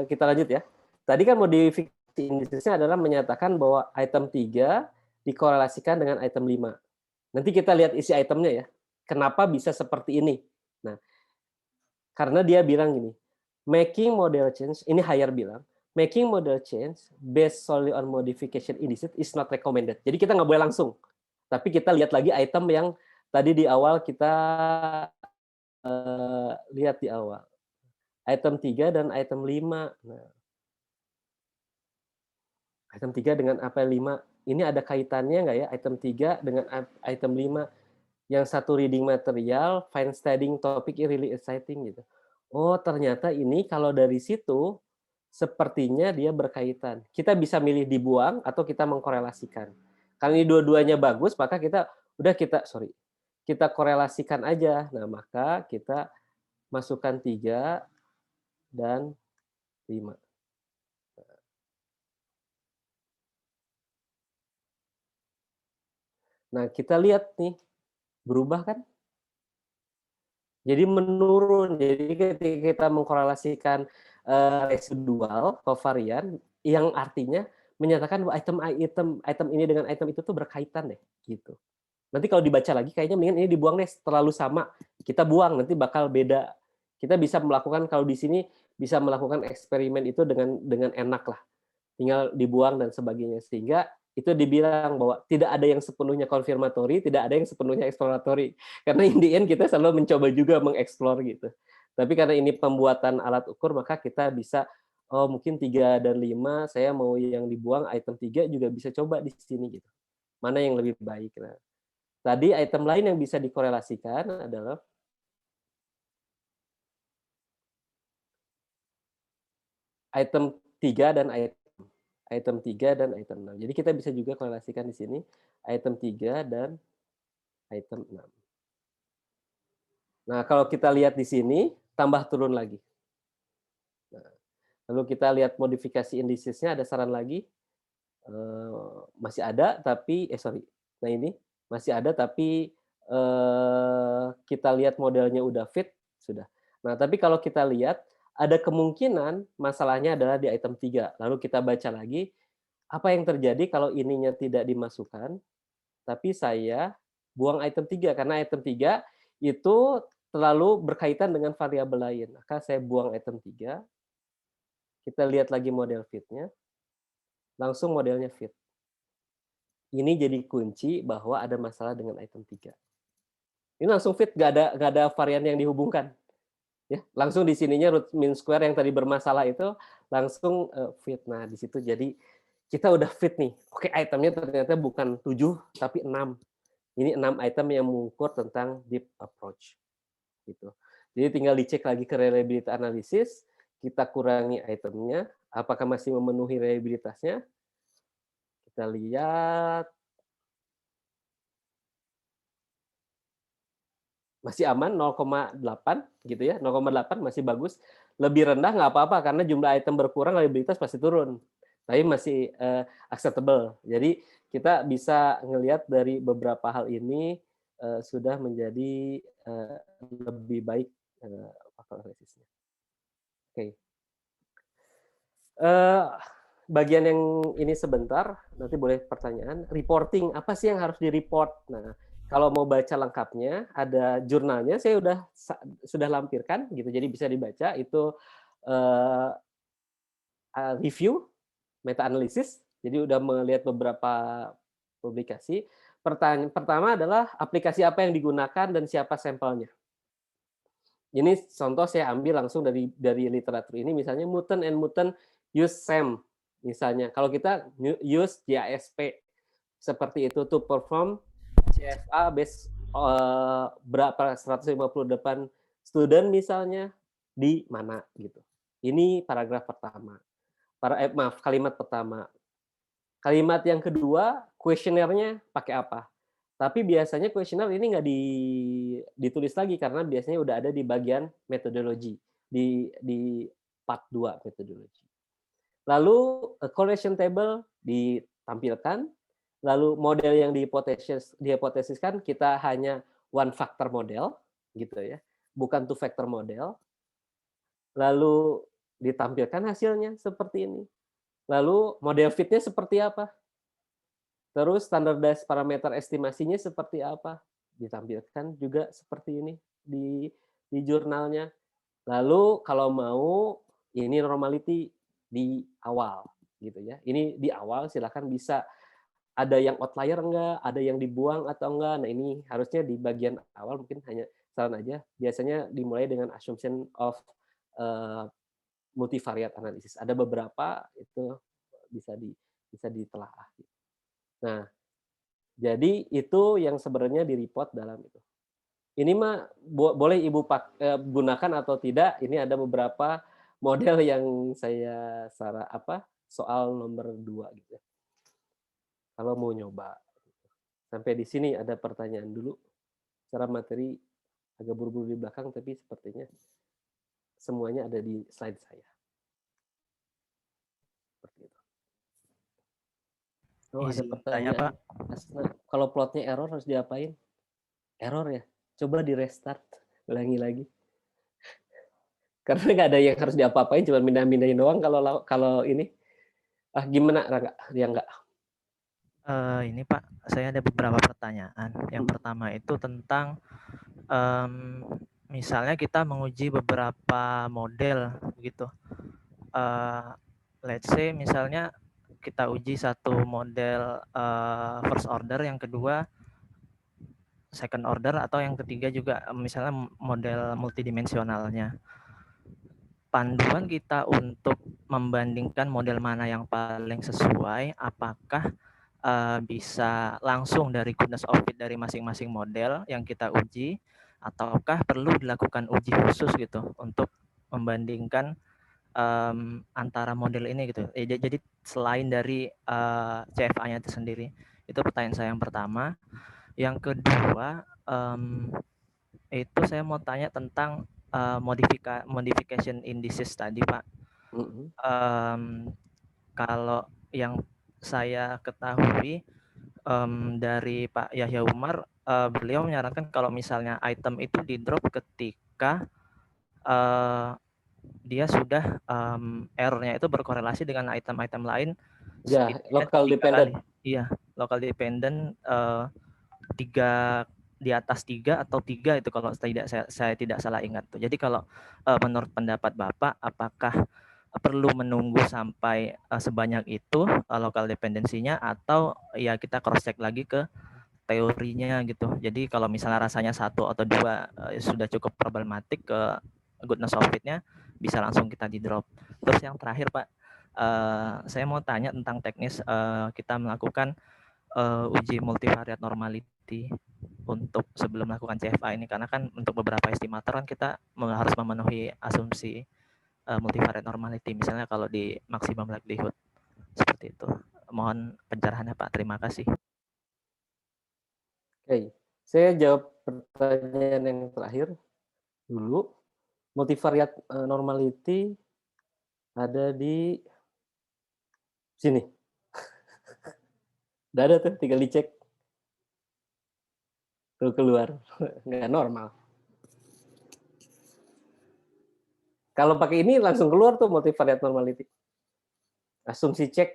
kita lanjut ya. Tadi kan modifikasi indisnya adalah menyatakan bahwa item 3 dikorelasikan dengan item 5. Nanti kita lihat isi itemnya ya. Kenapa bisa seperti ini? Nah, karena dia bilang gini, making model change, ini Haier bilang, making model change based solely on modification indices is not recommended. Jadi kita nggak boleh langsung. Tapi kita lihat lagi item yang tadi di awal kita lihat di awal. Item 3 dan item 5. Nah, item 3 dengan apa 5? Ini ada kaitannya nggak ya? Item 3 dengan item 5. Yang satu reading material, find studying topic really exciting gitu. Oh, ternyata ini kalau dari situ sepertinya dia berkaitan. Kita bisa milih dibuang atau kita mengkorelasikan. Kalau ini dua-duanya bagus, maka kita korelasikan aja. Nah, maka kita masukkan 3 dan 5. Nah, kita lihat nih, berubah kan? Jadi menurun. Jadi ketika kita mengkorelasikan residual kovarian yang artinya menyatakan bahwa item ini dengan item itu tuh berkaitan deh gitu. Nanti kalau dibaca lagi kayaknya mendingan ini dibuang deh, terlalu sama. Kita buang nanti bakal beda. Kita bisa melakukan kalau di sini bisa melakukan eksperimen itu dengan enak lah. Tinggal dibuang dan sebagainya sehingga itu dibilang bahwa tidak ada yang sepenuhnya konfirmatori, tidak ada yang sepenuhnya eksploratory. Karena in the end kita selalu mencoba juga mengeksplor gitu. Tapi karena ini pembuatan alat ukur maka kita bisa mungkin 3 dan 5 saya mau yang dibuang item 3 juga bisa coba di sini gitu. Mana yang lebih baik. Nah, tadi item lain yang bisa dikorelasikan adalah item 3 dan item 3 dan item 6. Jadi kita bisa juga korelasikan di sini item 3 dan item 6. Nah, kalau kita lihat di sini tambah turun lagi. Nah, lalu kita lihat modifikasi indicesnya ada saran lagi. Masih ada tapi Nah, ini masih ada tapi kita lihat modelnya udah fit sudah. Nah, tapi kalau kita lihat ada kemungkinan masalahnya adalah di item 3. Lalu kita baca lagi apa yang terjadi kalau ininya tidak dimasukkan tapi saya buang item 3 karena item 3 itu terlalu berkaitan dengan variabel lain. Maka saya buang item 3. Kita lihat lagi model fit-nya. Langsung modelnya fit. Ini jadi kunci bahwa ada masalah dengan item 3. Ini langsung fit, nggak ada varian yang dihubungkan. Ya, langsung di sininya root mean square yang tadi bermasalah itu langsung fit. Nah, di situ jadi kita udah fit nih. Oke, itemnya ternyata bukan 7 tapi 6. Ini 6 item yang mengukur tentang deep approach. Gitu. Jadi tinggal dicek lagi ke reliability analysis, kita kurangi itemnya, apakah masih memenuhi reliabilitasnya. Kita lihat masih aman 0,8 gitu ya, 0,8 masih bagus. Lebih rendah nggak apa-apa karena jumlah item berkurang, reliabilitas pasti turun. Tapi masih acceptable. Jadi kita bisa ngelihat dari beberapa hal ini sudah menjadi lebih baik faktor resistnya. Oke. Bagian yang ini sebentar, nanti boleh pertanyaan. Reporting, apa sih yang harus di-report? Nah, kalau mau baca lengkapnya, ada jurnalnya, saya sudah lampirkan, gitu. Jadi bisa dibaca. Itu review, meta-analisis. Jadi udah melihat beberapa publikasi. Pertanyaan pertama adalah aplikasi apa yang digunakan dan siapa sampelnya. Ini contoh saya ambil langsung dari literatur ini, misalnya mutant and mutant use SAM. Misalnya, kalau kita use JASP seperti itu to perform CFA based berapa 158 student misalnya di mana gitu. Ini paragraf pertama. Kalimat pertama. Kalimat yang kedua, kuesionernya pakai apa? Tapi biasanya kuesioner ini nggak ditulis lagi karena biasanya udah ada di bagian metodologi di part 2 metodologi. Lalu correlation table ditampilkan, lalu model yang dihipotesiskan kita hanya one factor model gitu ya, bukan two factor model. Lalu ditampilkan hasilnya seperti ini. Lalu model fit-nya seperti apa? Terus standardized parameter estimasinya seperti apa? Ditampilkan juga seperti ini di jurnalnya. Lalu kalau mau ini normality di awal gitu ya. Ini di awal silakan bisa ada yang outlier enggak, ada yang dibuang atau enggak. Nah, ini harusnya di bagian awal mungkin hanya saran aja. Biasanya dimulai dengan assumption of multivariate analysis. Ada beberapa itu bisa ditelaah. Nah, jadi itu yang sebenarnya di-report dalam itu. Ini mah boleh Ibu gunakan atau tidak. Ini ada beberapa model yang saya soal nomor 2 gitu ya. Kalau mau nyoba. Sampai di sini ada pertanyaan dulu. Secara materi agak buru-buru di belakang, tapi sepertinya semuanya ada di slide saya. Seperti itu. Oh, ada pertanyaan. Pak. Kalau plotnya error harus diapain? Error ya? Coba di restart, ulangi lagi. Karena nggak ada yang harus diapa-apain, cuma mindah-mindahin doang kalau ini. Gimana Rangga? Ya nggak? Ini Pak, saya ada beberapa pertanyaan. Yang pertama itu tentang misalnya kita menguji beberapa model gitu. Let's say misalnya kita uji satu model first order, yang kedua second order, atau yang ketiga juga misalnya model multidimensionalnya. Panduan kita untuk membandingkan model mana yang paling sesuai, apakah bisa langsung dari goodness of fit dari masing-masing model yang kita uji, ataukah perlu dilakukan uji khusus gitu untuk membandingkan antara model ini gitu. Jadi selain dari CFA-nya itu sendiri. Itu pertanyaan saya yang pertama. Yang kedua, itu saya mau tanya tentang modification indices tadi, Pak. Kalau yang saya ketahui dari Pak Yahya Umar, beliau menyarankan kalau misalnya item itu di drop ketika dia sudah error-nya itu berkorelasi dengan item-item lain. Ya, local dependent. Iya, local dependent 3 di atas 3 atau 3 itu kalau saya tidak salah ingat tuh. Jadi kalau menurut pendapat Bapak, apakah perlu menunggu sampai sebanyak itu local dependensinya, atau ya kita cross check lagi ke teorinya gitu. Jadi kalau misalnya rasanya 1 atau 2 sudah cukup problematik, ke goodness of fit-nya bisa langsung kita di drop. Terus yang terakhir Pak, saya mau tanya tentang teknis kita melakukan uji multivariate normality untuk sebelum melakukan CFA ini, karena kan untuk beberapa estimator kan kita harus memenuhi asumsi multivariate normality, misalnya kalau di maximum likelihood seperti itu. Mohon pencerahannya Pak, terima kasih. Oke, saya jawab pertanyaan yang terakhir dulu. Multivariate normality ada di sini. Udah ada tuh, tinggal dicek. Tuh keluar, nggak normal. Kalau pakai ini langsung keluar tuh multivariate normality. Asumsi cek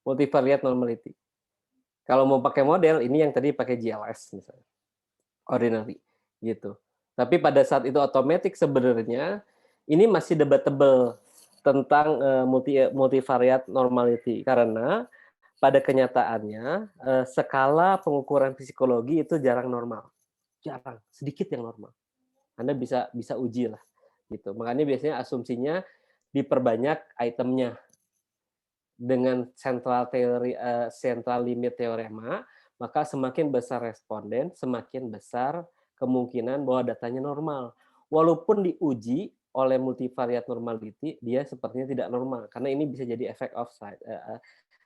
multivariate normality. Kalau mau pakai model, ini yang tadi pakai GLS misalnya. Ordinary, gitu. Tapi pada saat itu otomatis sebenarnya, ini masih debatable tentang multivariate normality. Karena pada kenyataannya, skala pengukuran psikologi itu jarang normal. Jarang, sedikit yang normal. Anda bisa uji lah. Gitu. Makanya biasanya asumsinya diperbanyak itemnya. Dengan central limit teorema, maka semakin besar responden, semakin besar kemungkinan bahwa datanya normal. Walaupun diuji oleh multivariate normality, dia sepertinya tidak normal, karena ini bisa jadi effect of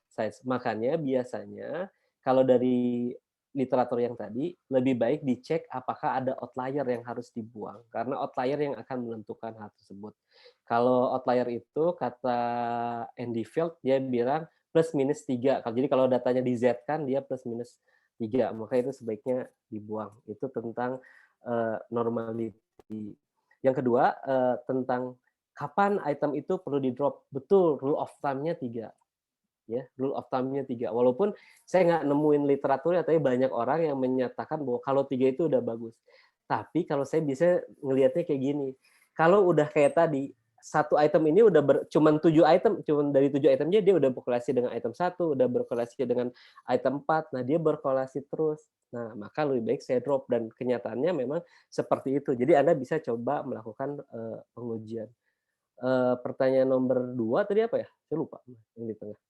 size. Makanya biasanya kalau dari literatur yang tadi, lebih baik dicek apakah ada outlier yang harus dibuang, karena outlier yang akan menentukan hal tersebut. Kalau outlier itu, kata Andy Field, dia bilang plus minus 3. Jadi kalau datanya di Z kan, dia plus minus 3. Maka itu sebaiknya dibuang. Itu tentang normality. Yang kedua, tentang kapan item itu perlu di drop. Betul, rule of thumb-nya 3. Ya, rule of thumb-nya 3. Walaupun saya nggak nemuin literaturnya, tapi banyak orang yang menyatakan bahwa kalau 3 itu udah bagus. Tapi kalau saya bisa ngelihatnya kayak gini, kalau udah kayak tadi, satu item ini udah cuman 7 item, cuman dari 7 itemnya dia udah berkorelasi dengan item 1, udah berkorelasi dengan item 4, nah dia berkorelasi terus. Nah, maka lebih baik saya drop, dan kenyataannya memang seperti itu. Jadi Anda bisa coba melakukan pengujian. Pertanyaan nomor 2 tadi apa ya? Saya lupa yang di tengah.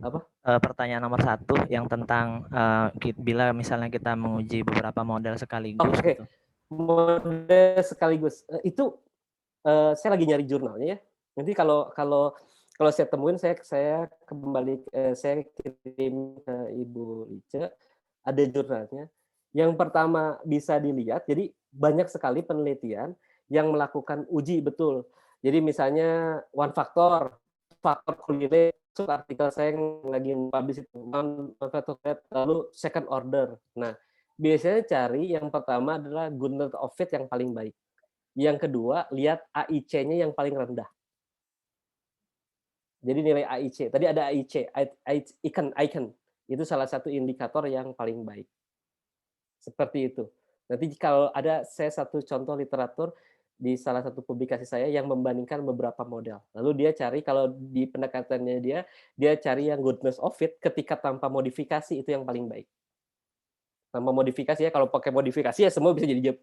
Apa? Pertanyaan nomor 1 yang tentang bila misalnya kita menguji beberapa model sekaligus. Oke. Gitu. Model sekaligus itu saya lagi nyari jurnalnya ya. Nanti kalau saya temuin, saya kembali saya kirim ke Ibu Ice, ada jurnalnya. Yang pertama bisa dilihat, jadi banyak sekali penelitian yang melakukan uji betul. Jadi misalnya one factor correlate, artikel saya yang lagi publish itu one factor, lalu second order. Nah, Biasanya cari yang pertama adalah goodness of fit yang paling baik. Yang kedua, lihat AIC-nya yang paling rendah. Jadi nilai AIC, tadi ada AIC, icon, itu salah satu indikator yang paling baik. Seperti itu. Nanti kalau ada saya satu contoh literatur di salah satu publikasi saya yang membandingkan beberapa model. Lalu dia cari kalau di pendekatannya dia cari yang goodness of fit ketika tanpa modifikasi itu yang paling baik. Tanpa modifikasi ya, kalau pakai modifikasi ya semua bisa jadi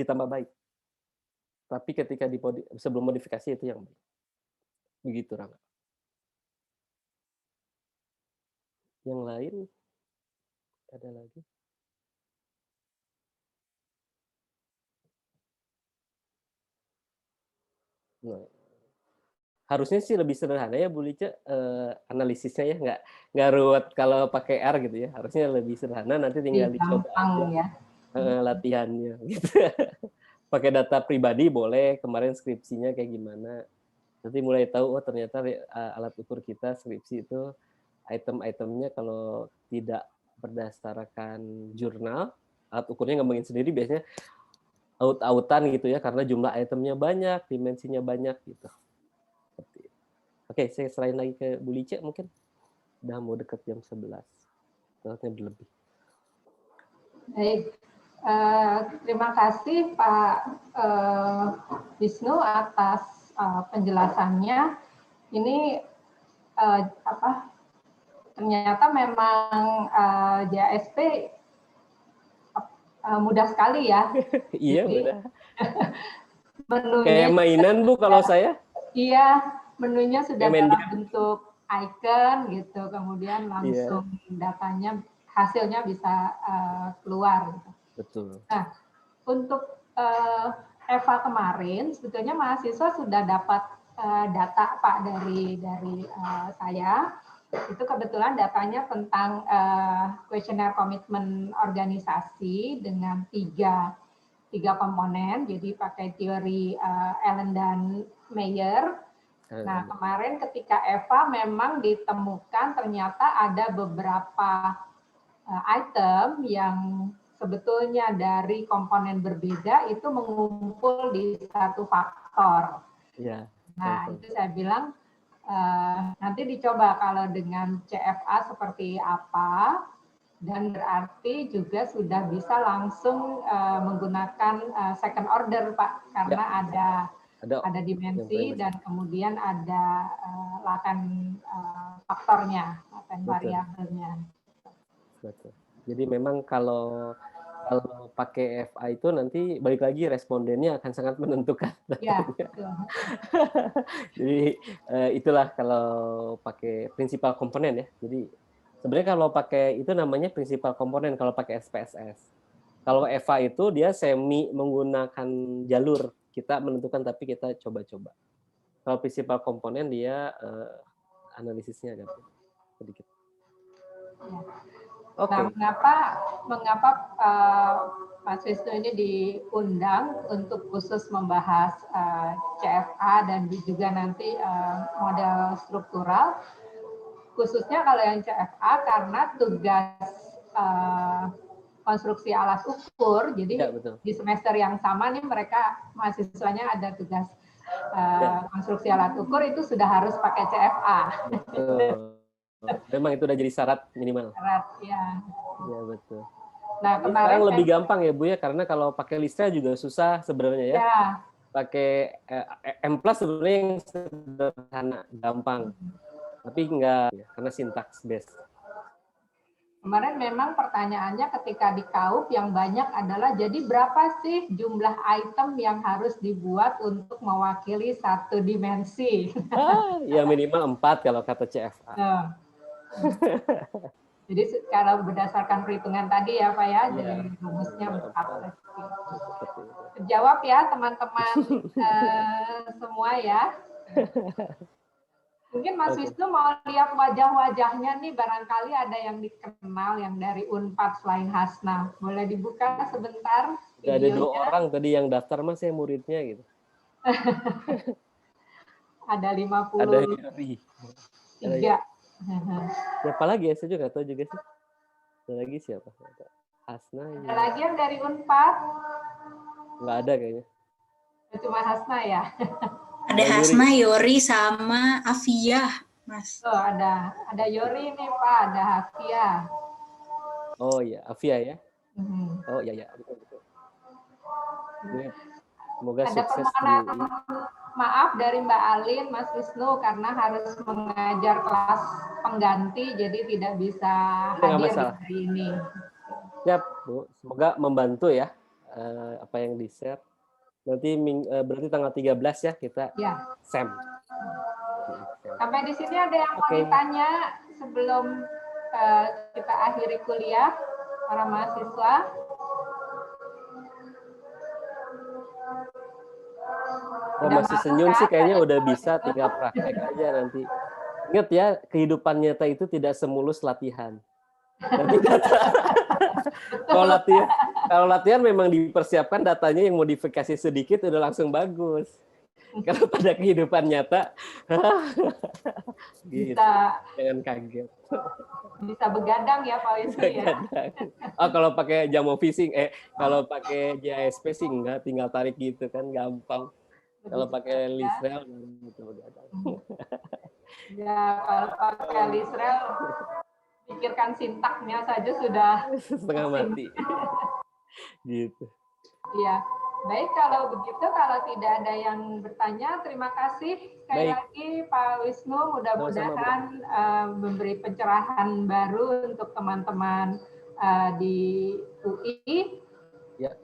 tambah baik. Tapi ketika sebelum modifikasi itu yang baik. Begitu, Rangga. Yang lain ada lagi? Nah, harusnya sih lebih sederhana ya Bu Lice, analisisnya ya, nggak ruwet kalau pakai R gitu ya. Harusnya lebih sederhana, nanti tinggal dicoba aja ya. latihannya gitu. Pakai data pribadi boleh, kemarin skripsinya kayak gimana. Nanti mulai tahu, oh ternyata alat ukur kita skripsi itu item-itemnya kalau tidak berdasarkan jurnal, alat ukurnya ngembangin sendiri biasanya out-outan gitu ya, karena jumlah itemnya banyak, dimensinya banyak gitu. Oke, saya selain lagi ke Bu Lice mungkin. Udah mau dekat jam 11. Saatnya berlebih. Baik. Terima kasih Pak Wisnu atas penjelasannya. Ini ternyata memang JSP mudah sekali ya. Iya, mudah. Menunya kayak mainan Bu kalau saya. Iya, menunya sudah dalam bentuk icon gitu, kemudian langsung datanya, hasilnya bisa keluar. Gitu. Betul. Nah, untuk Eva kemarin, sebetulnya mahasiswa sudah dapat data Pak dari saya. Itu kebetulan datanya tentang kuesioner komitmen organisasi dengan tiga komponen, jadi pakai teori Allen dan Mayer. Nah, kemarin ketika Eva memang ditemukan ternyata ada beberapa item yang sebetulnya dari komponen berbeda itu mengumpul di satu faktor. Ya, nah, itu saya bilang nanti dicoba kalau dengan CFA seperti apa, dan berarti juga sudah bisa langsung menggunakan second order Pak, karena ada dimensi dan kemudian ada laten faktornya, laten variabelnya. Betul. Jadi memang kalau pakai FA itu nanti balik lagi respondennya akan sangat menentukan. Ya, betul. Jadi itulah kalau pakai prinsipal komponen ya. Jadi sebenarnya kalau pakai itu namanya prinsipal komponen kalau pakai SPSS. Kalau EVA itu dia semi menggunakan jalur, kita menentukan tapi kita coba-coba. Kalau prinsipal komponen dia analisisnya agak sedikit. Ya. Okay. Nah, mengapa Mas Wisnu ini diundang untuk khusus membahas CFA dan juga nanti model struktural, khususnya kalau yang CFA karena tugas konstruksi alat ukur, jadi di semester yang sama nih mereka mahasiswanya ada tugas konstruksi alat ukur itu sudah harus pakai CFA. Memang itu udah jadi syarat minimal. Syarat, ya. Iya betul. Nah, kemarin lebih gampang ya Bu ya, karena kalau pakai listnya juga susah sebenarnya ya. Pakai M+ sebenarnya yang sederhana, gampang. Tapi enggak, karena sintaks base. Kemarin memang pertanyaannya ketika di KAUP yang banyak adalah, jadi berapa sih jumlah item yang harus dibuat untuk mewakili satu dimensi? Ya minimal 4 kalau kata CFA. Jadi kalau berdasarkan perhitungan tadi ya Pak ya, jadi rumusnya 4. Terjawab ya teman-teman semua ya. Mungkin Mas Wisnu mau lihat wajah-wajahnya nih, barangkali ada yang dikenal yang dari Unpad selain Hasna. Boleh dibuka sebentar videonya? Ada 2 orang tadi yang daftar Mas, saya muridnya gitu. Ada 50. Ada Yuri. 3. Siapa lagi ya? Saya juga tahu juga sih. Ada lagi siapa? Hasna Ada ya. lagi yang dari Unpad? Nggak ada kayaknya. Cuma Hasna ya? Ada Yuri. Hasna, Yori, sama Afia, Mas. Oh, ada Yori nih Pak, ada Hafia. Oh iya, Afia ya. Mhm. Oh iya, betul. Ya, semoga Ada sukses di permohonan UI. maaf dari Mbak Alin, Mas Wisnu, karena harus mengajar kelas pengganti, jadi tidak bisa Nggak hadir masalah. hari ini. Siap, Bu. Semoga membantu ya apa yang di-share. Nanti berarti tanggal 13 ya kita Ya, SEM. sampai di sini ada yang mau Oke. ditanya sebelum kita akhiri kuliah, para mahasiswa? Kalau masih senyum sih kayaknya udah bisa, tinggal praktek aja nanti. Ingat ya, kehidupan nyata itu tidak semulus latihan. Nanti kalau latihan memang dipersiapkan datanya yang modifikasi sedikit udah langsung bagus. Kalau pada kehidupan nyata, gitu. Jangan kaget. Bisa begadang ya Pak Wisnu ya. Oh, kalau pakai jamo fishing, kalau pakai JSP sih enggak, tinggal tarik gitu kan gampang. Kalau pakai Lisrel gitu begadang. Ya, kalau pakai Lisrel, pikirkan sintaknya saja sudah setengah mati. Gitu. Iya. Baik, kalau begitu, kalau tidak ada yang bertanya, terima kasih sekali lagi Pak Wisnu. Mudah-mudahan memberi pencerahan baru untuk teman-teman di UI. Ya.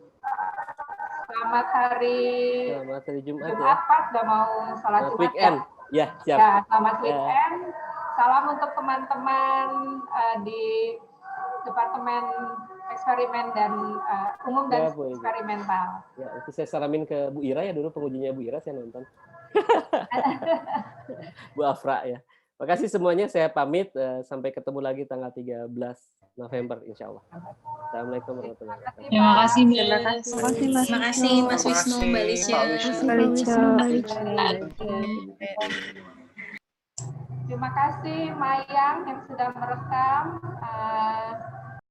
Selamat hari Jumat ya. Pak, sudah mau sholat Jumat weekend. Ya, siap. Ya, selamat weekend. Salam untuk teman-teman di Departemen Eksperimen dan Umum dan Eksperimental. Ya, itu saya salamin ke Bu Ira ya, dulu pengujinya Bu Ira saya nonton. Bu Afra ya. Makasih semuanya, saya pamit. Sampai ketemu lagi tanggal 13 November insya Allah. Assalamualaikum warahmatullahi wabarakatuh. Terima kasih, Mas. Terima kasih, Mas Wisnu, Mbak Lisha. Terima kasih Mayang yang sudah merekam.